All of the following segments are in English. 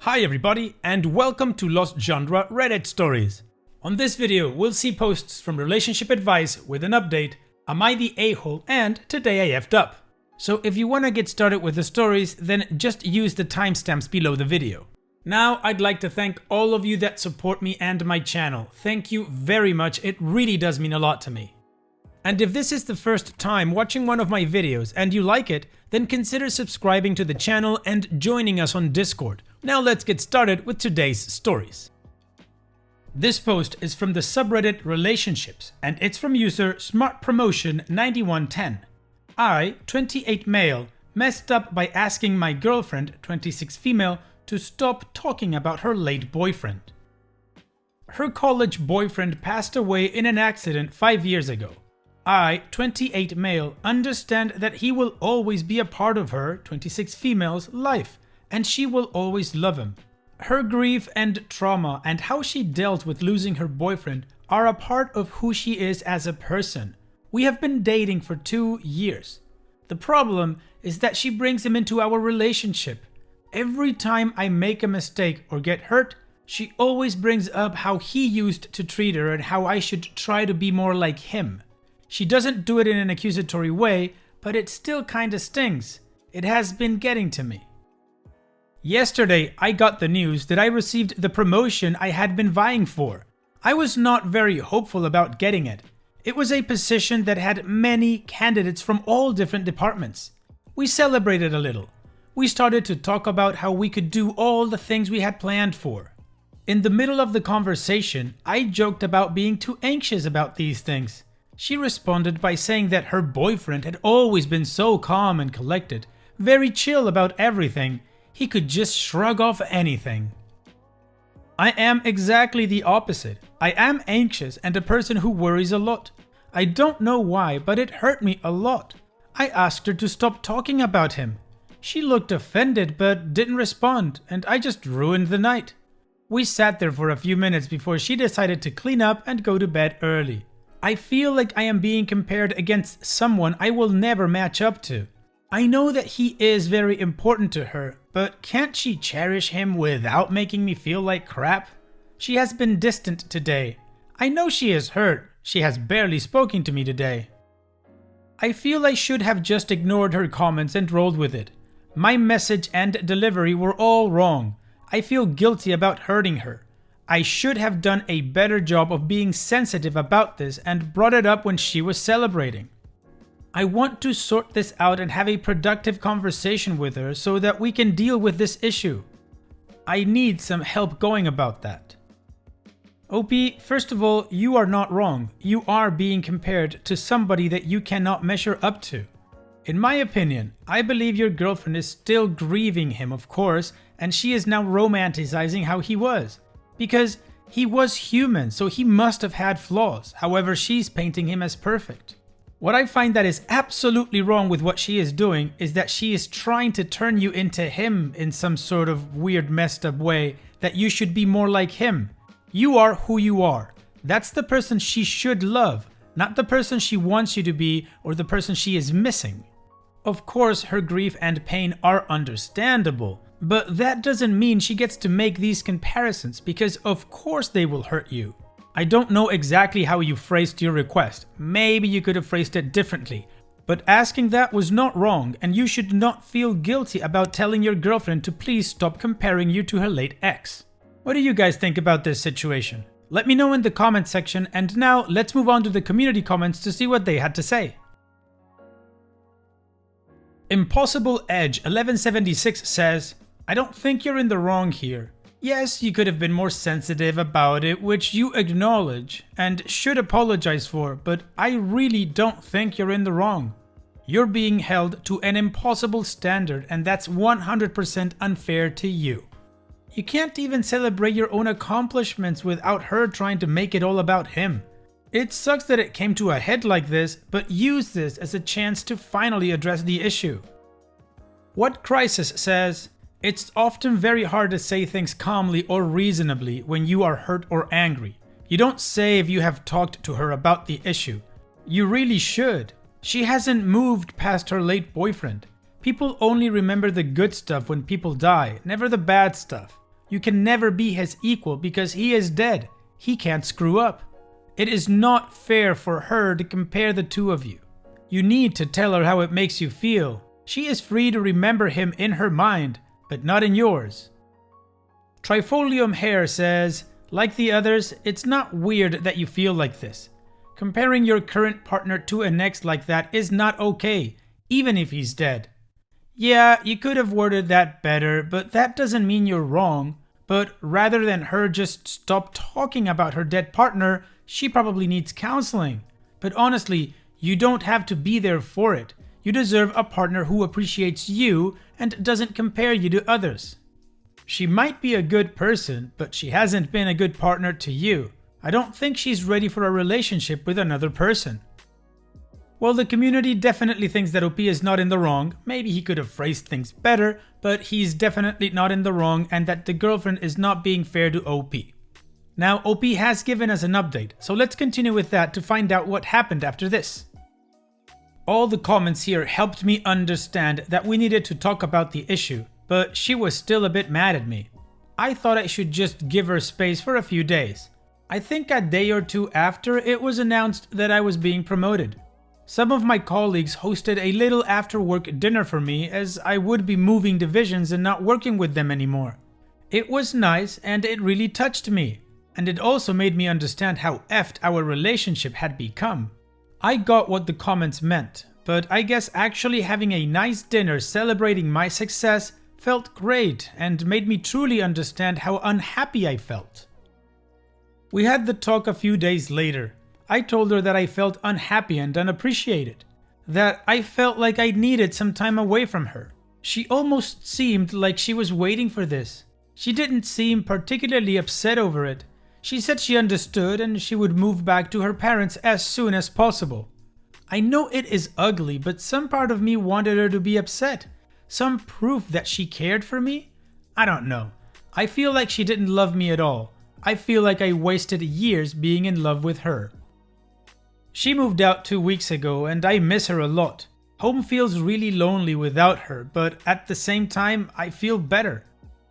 Hi everybody, and welcome to Lost Genre Reddit Stories. On this video, we'll see posts from Relationship Advice with an update, Am I the A-hole, and Today I effed up. So if you want to get started with the stories, then just use the timestamps below the video. Now, I'd like to thank all of you that support me and my channel. Thank you very much, it really does mean a lot to me. And if this is the first time watching one of my videos and you like it, then consider subscribing to the channel and joining us on Discord. Now let's get started with today's stories. This post is from the subreddit Relationships, and it's from user SmartPromotion9110. I, 28 male, messed up by asking my girlfriend, 26 female, to stop talking about her late boyfriend. Her college boyfriend passed away in an accident 5 years ago. I, 28 male, understand that he will always be a part of her, 26 female's, life, and she will always love him. Her grief and trauma and how she dealt with losing her boyfriend are a part of who she is as a person. We have been dating for 2 years. The problem is that she brings him into our relationship. Every time I make a mistake or get hurt, she always brings up how he used to treat her and how I should try to be more like him. She doesn't do it in an accusatory way, but it still kinda stings. It has been getting to me. Yesterday, I got the news that I received the promotion I had been vying for. I was not very hopeful about getting it. It was a position that had many candidates from all different departments. We celebrated a little. We started to talk about how we could do all the things we had planned for. In the middle of the conversation, I joked about being too anxious about these things. She responded by saying that her boyfriend had always been so calm and collected, very chill about everything, he could just shrug off anything. I am exactly the opposite. I am anxious and a person who worries a lot. I don't know why, but it hurt me a lot. I asked her to stop talking about him. She looked offended but didn't respond, and I just ruined the night. We sat there for a few minutes before she decided to clean up and go to bed early. I feel like I am being compared against someone I will never match up to. I know that he is very important to her, but can't she cherish him without making me feel like crap? She has been distant today. I know she is hurt. She has barely spoken to me today. I feel I should have just ignored her comments and rolled with it. My message and delivery were all wrong. I feel guilty about hurting her. I should have done a better job of being sensitive about this and brought it up when she was celebrating. I want to sort this out and have a productive conversation with her so that we can deal with this issue. I need some help going about that. OP, first of all, you are not wrong. You are being compared to somebody that you cannot measure up to. In my opinion, I believe your girlfriend is still grieving him, of course, and she is now romanticizing how he was. Because he was human, so he must have had flaws. However, she's painting him as perfect. What I find that is absolutely wrong with what she is doing is that she is trying to turn you into him in some sort of weird messed up way that you should be more like him. You are who you are. That's the person she should love, not the person she wants you to be or the person she is missing. Of course, her grief and pain are understandable, but that doesn't mean she gets to make these comparisons because of course they will hurt you. I don't know exactly how you phrased your request. Maybe you could have phrased it differently. But asking that was not wrong, and you should not feel guilty about telling your girlfriend to please stop comparing you to her late ex. What do you guys think about this situation? Let me know in the comment section, and now let's move on to the community comments to see what they had to say. Impossible Edge 1176 says, I don't think you're in the wrong here. Yes, you could have been more sensitive about it, which you acknowledge and should apologize for, but I really don't think you're in the wrong. You're being held to an impossible standard, and that's 100% unfair to you. You can't even celebrate your own accomplishments without her trying to make it all about him. It sucks that it came to a head like this, but use this as a chance to finally address the issue. What Crisis says, it's often very hard to say things calmly or reasonably when you are hurt or angry. You don't say if you have talked to her about the issue. You really should. She hasn't moved past her late boyfriend. People only remember the good stuff when people die, never the bad stuff. You can never be his equal because he is dead. He can't screw up. It is not fair for her to compare the two of you. You need to tell her how it makes you feel. She is free to remember him in her mind, but not in yours. Trifolium Hair says, like the others, it's not weird that you feel like this. Comparing your current partner to an ex like that is not okay, even if he's dead. Yeah, you could have worded that better, but that doesn't mean you're wrong. But rather than her just stop talking about her dead partner, she probably needs counseling. But honestly, you don't have to be there for it. You deserve a partner who appreciates you and doesn't compare you to others. She might be a good person, but she hasn't been a good partner to you. I don't think she's ready for a relationship with another person. Well, the community definitely thinks that OP is not in the wrong. Maybe he could have phrased things better, but he's definitely not in the wrong and that the girlfriend is not being fair to OP. Now, OP has given us an update, so let's continue with that to find out what happened after this. All the comments here helped me understand that we needed to talk about the issue, but she was still a bit mad at me. I thought I should just give her space for a few days. I think a day or two after it was announced that I was being promoted. Some of my colleagues hosted a little after-work dinner for me as I would be moving divisions and not working with them anymore. It was nice and it really touched me, and it also made me understand how effed our relationship had become. I got what the comments meant, but I guess actually having a nice dinner celebrating my success felt great and made me truly understand how unhappy I felt. We had the talk a few days later. I told her that I felt unhappy and unappreciated, that I felt like I needed some time away from her. She almost seemed like she was waiting for this. She didn't seem particularly upset over it. She said she understood and she would move back to her parents as soon as possible. I know it is ugly, but some part of me wanted her to be upset. Some proof that she cared for me? I don't know. I feel like she didn't love me at all. I feel like I wasted years being in love with her. She moved out 2 weeks ago and I miss her a lot. Home feels really lonely without her, but at the same time, I feel better.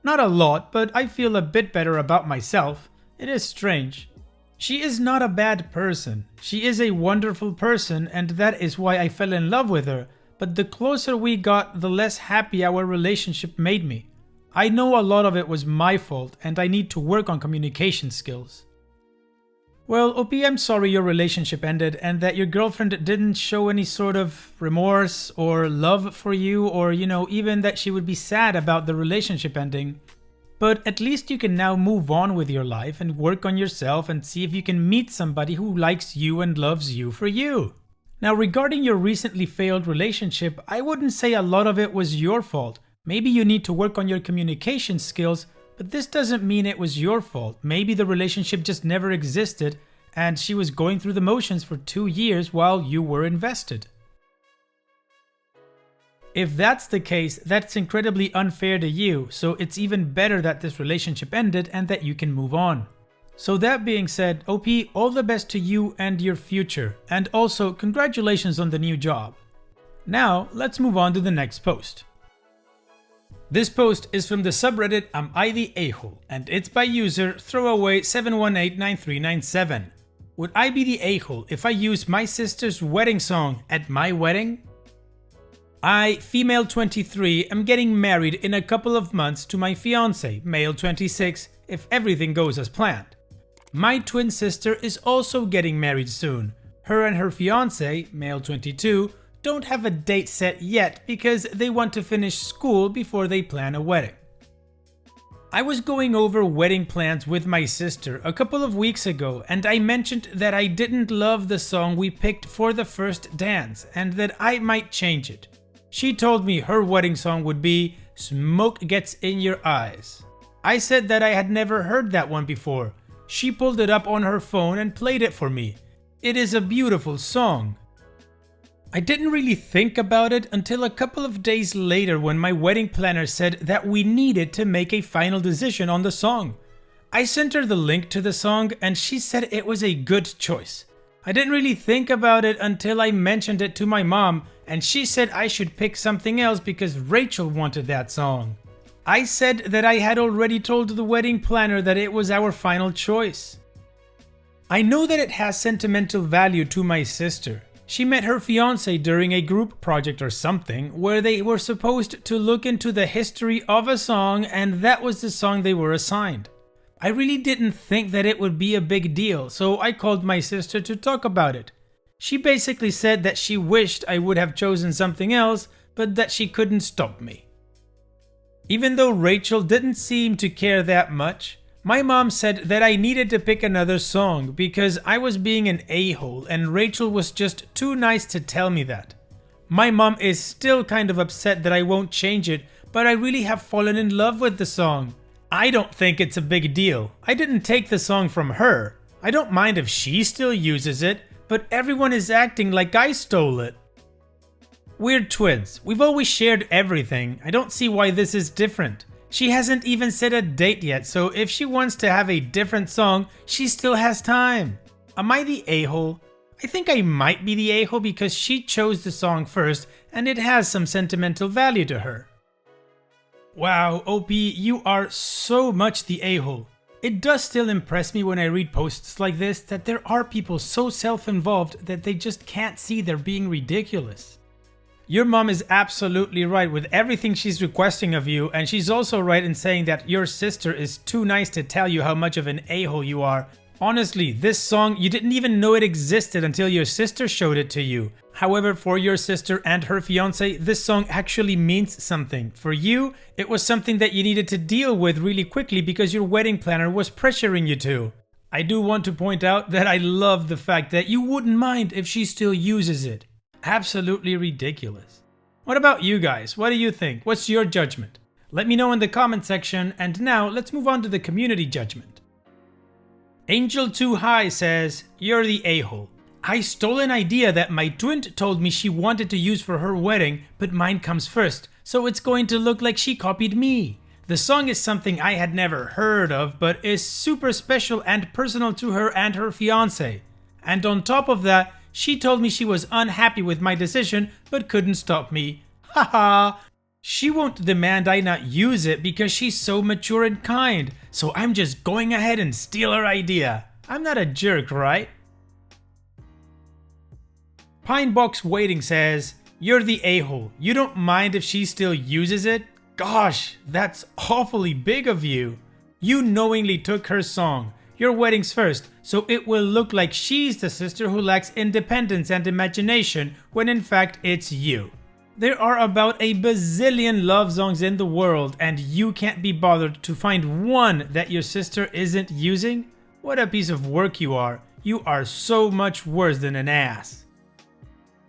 Not a lot, but I feel a bit better about myself. It is strange. She is not a bad person. She is a wonderful person and that is why I fell in love with her. But the closer we got, the less happy our relationship made me. I know a lot of it was my fault and I need to work on communication skills. Well, OP, I'm sorry your relationship ended and that your girlfriend didn't show any sort of remorse or love for you or, even that she would be sad about the relationship ending. But at least you can now move on with your life and work on yourself and see if you can meet somebody who likes you and loves you for you. Now, regarding your recently failed relationship, I wouldn't say a lot of it was your fault. Maybe you need to work on your communication skills, but this doesn't mean it was your fault. Maybe the relationship just never existed and she was going through the motions for 2 years while you were invested. If that's the case, that's incredibly unfair to you, so it's even better that this relationship ended and that you can move on. So that being said, OP, all the best to you and your future, and also congratulations on the new job. Now, let's move on to the next post. This post is from the subreddit Am I the A-hole, and it's by user throwaway7189397. Would I be the a-hole if I used my sister's wedding song at my wedding? I, female 23, am getting married in a couple of months to my fiance, male 26, if everything goes as planned. My twin sister is also getting married soon. Her and her fiance, male 22, don't have a date set yet because they want to finish school before they plan a wedding. I was going over wedding plans with my sister a couple of weeks ago and I mentioned that I didn't love the song we picked for the first dance and that I might change it. She told me her wedding song would be Smoke Gets in Your Eyes. I said that I had never heard that one before. She pulled it up on her phone and played it for me. It is a beautiful song. I didn't really think about it until a couple of days later when my wedding planner said that we needed to make a final decision on the song. I sent her the link to the song and she said it was a good choice. I didn't really think about it until I mentioned it to my mom and she said I should pick something else because Rachel wanted that song. I said that I had already told the wedding planner that it was our final choice. I know that it has sentimental value to my sister. She met her fiancé during a group project or something where they were supposed to look into the history of a song, and that was the song they were assigned. I really didn't think that it would be a big deal, so I called my sister to talk about it. She basically said that she wished I would have chosen something else, but that she couldn't stop me. Even though Rachel didn't seem to care that much, my mom said that I needed to pick another song because I was being an a-hole and Rachel was just too nice to tell me that. My mom is still kind of upset that I won't change it, but I really have fallen in love with the song. I don't think it's a big deal. I didn't take the song from her. I don't mind if she still uses it, but everyone is acting like I stole it. We're twins. We've always shared everything. I don't see why this is different. She hasn't even set a date yet, so if she wants to have a different song, she still has time. Am I the a-hole? I think I might be the a-hole because she chose the song first and it has some sentimental value to her. Wow, OP, you are so much the a-hole. It does still impress me when I read posts like this that there are people so self-involved that they just can't see they're being ridiculous. Your mom is absolutely right with everything she's requesting of you, and she's also right in saying that your sister is too nice to tell you how much of an a-hole you are. Honestly, this song, you didn't even know it existed until your sister showed it to you. However, for your sister and her fiancé, this song actually means something. For you, it was something that you needed to deal with really quickly because your wedding planner was pressuring you to. I do want to point out that I love the fact that you wouldn't mind if she still uses it. Absolutely ridiculous. What about you guys? What do you think? What's your judgment? Let me know in the comment section, and now let's move on to the community judgment. Angel Too High says, "You're the a-hole. I stole an idea that my twin told me she wanted to use for her wedding, but mine comes first, so it's going to look like she copied me. The song is something I had never heard of, but is super special and personal to her and her fiancé. And on top of that, she told me she was unhappy with my decision, but couldn't stop me. Haha. She won't demand I not use it because she's so mature and kind, so I'm just going ahead and steal her idea. I'm not a jerk, right?" Pinebox Waiting says, "You're the a-hole. You don't mind if she still uses it? Gosh, that's awfully big of you. You knowingly took her song. Your wedding's first, so it will look like she's the sister who lacks independence and imagination, when in fact it's you. There are about a bazillion love songs in the world, and you can't be bothered to find one that your sister isn't using? What a piece of work you are. You are so much worse than an ass."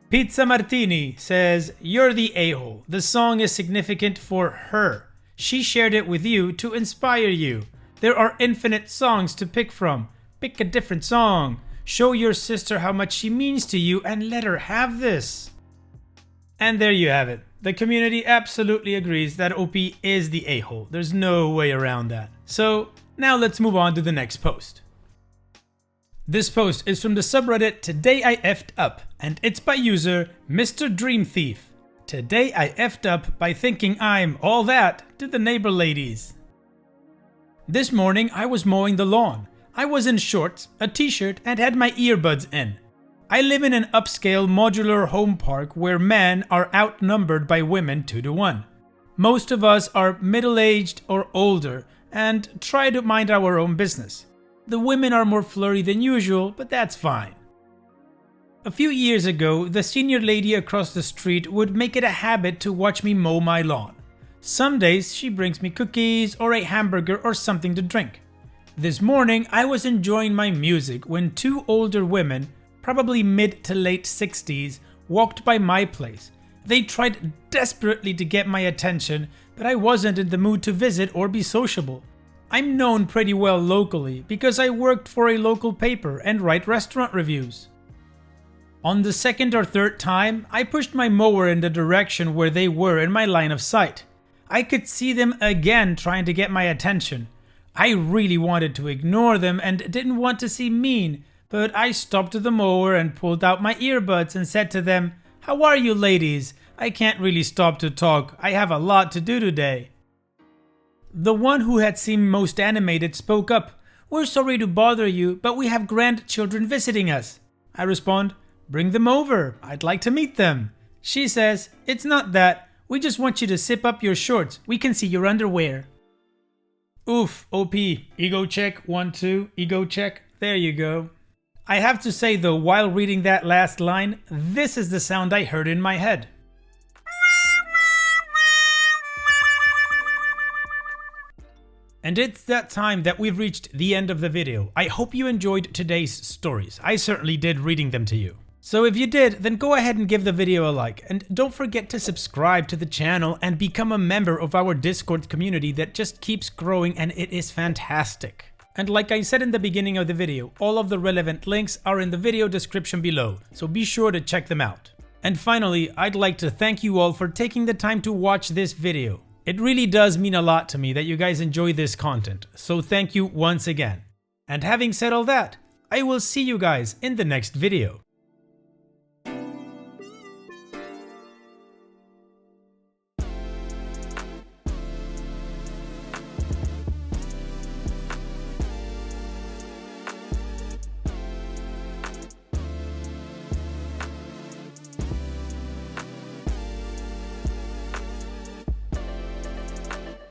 Pizza Martini says, "You're the a-hole. The song is significant for her. She shared it with you to inspire you. There are infinite songs to pick from. Pick a different song. Show your sister how much she means to you and let her have this." And there you have it. The community absolutely agrees that OP is the a-hole. There's no way around that. So now let's move on to the next post. This post is from the subreddit Today I F'd Up, and it's by user Mr. Dream Thief. Today I F'd up by thinking I'm all that to the neighbor ladies. This morning I was mowing the lawn. I was in shorts, a t-shirt, and had my earbuds in. I live in an upscale modular home park where men are outnumbered by women 2-to-1. Most of us are middle-aged or older and try to mind our own business. The women are more flirty than usual, but that's fine. A few years ago, the senior lady across the street would make it a habit to watch me mow my lawn. Some days she brings me cookies or a hamburger or something to drink. This morning I was enjoying my music when two older women, probably mid to late 60s, walked by my place. They tried desperately to get my attention, but I wasn't in the mood to visit or be sociable. I'm known pretty well locally because I worked for a local paper and write restaurant reviews. On the second or third time, I pushed my mower in the direction where they were in my line of sight. I could see them again trying to get my attention. I really wanted to ignore them and didn't want to seem mean, but I stopped the mower and pulled out my earbuds and said to them, "How are you ladies? I can't really stop to talk. I have a lot to do today." The one who had seemed most animated spoke up. "We're sorry to bother you, but we have grandchildren visiting us." I respond, "Bring them over. I'd like to meet them." She says, "It's not that. We just want you to zip up your shorts. We can see your underwear." Oof, OP. Ego check, 1, 2, ego check. There you go. I have to say though, while reading that last line, this is the sound I heard in my head. And it's that time that we've reached the end of the video. I hope you enjoyed today's stories. I certainly did reading them to you. So if you did, then go ahead and give the video a like, and don't forget to subscribe to the channel and become a member of our Discord community that just keeps growing, and it is fantastic. And like I said in the beginning of the video, all of the relevant links are in the video description below, so be sure to check them out. And finally, I'd like to thank you all for taking the time to watch this video. It really does mean a lot to me that you guys enjoy this content, so thank you once again. And having said all that, I will see you guys in the next video.